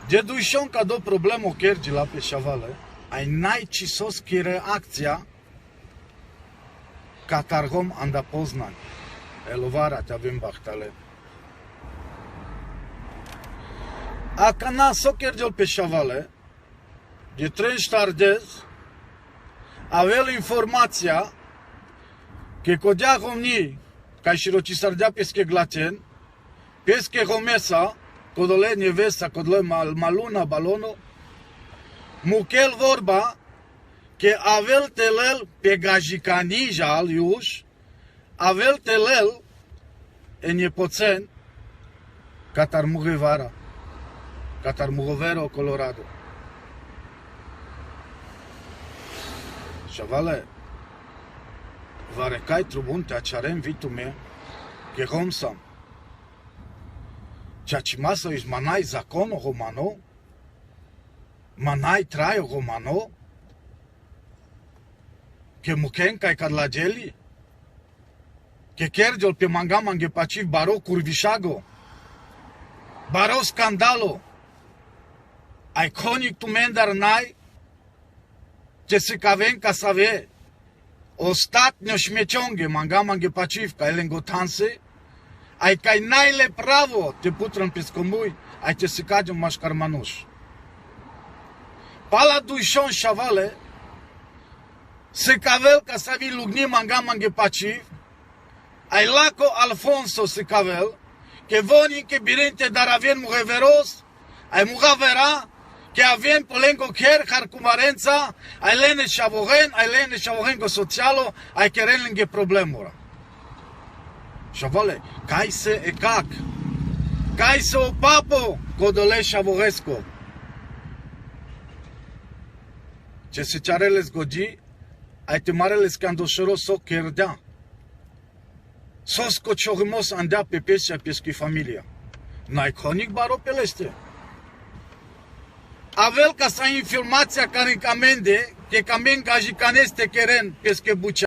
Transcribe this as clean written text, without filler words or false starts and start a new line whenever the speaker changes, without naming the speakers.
Gjeduishon ka do problem o kergji la Peshavale, ai najčisoski reakcija katargom anda Poznań. Elovara te avem bahtale. A kana so kergjol Peshavale, de trei štardez, avel informația că kodja homni, ca široči sardja peske glaten, peske homesa, kodole nevesa, kodole maluna balono, mukel vorba că avel telel pe gajikanijal iuș, avel telel e nepoțen katar mugevara, katar mugovero Colorado. Shavale, varekai trubun te acharem vitume, că homsam. Чачимаса из манай законо гомано, манай трайо гомано, că muken kai kadlageli, că kerjol pe manga mange paciv baro curvișago, baro scandalo, iconic tu mendar nai, ce se caven ca să ve, o stat ne șmecionghe manga mange paciv ca elengotanse, ai kai naile pravo te putran piscomui, ai te se cade un mașcarmanuș. Pala duishon Shavale, se cavel ca să vii lugni manga mange paciv, ai laco Alfonso se cavel, că voni că birinte dar avem muheveros, ai muhavera, că avem polengo ker harcumarența, ai lene șavohen go socialo, ai keren lânghe problemura. Shavale, kai se ekak, kai se opapo, kodole Shavoresco. Ce se ceareles goji, ai te mareles candoșoros so kerdea. Sos cochormos andea pe peșa pescui familia. N-ai cronic baro peleste. Avel ca să ai informația care camende, că camen gajicaneste keren pesche bucea.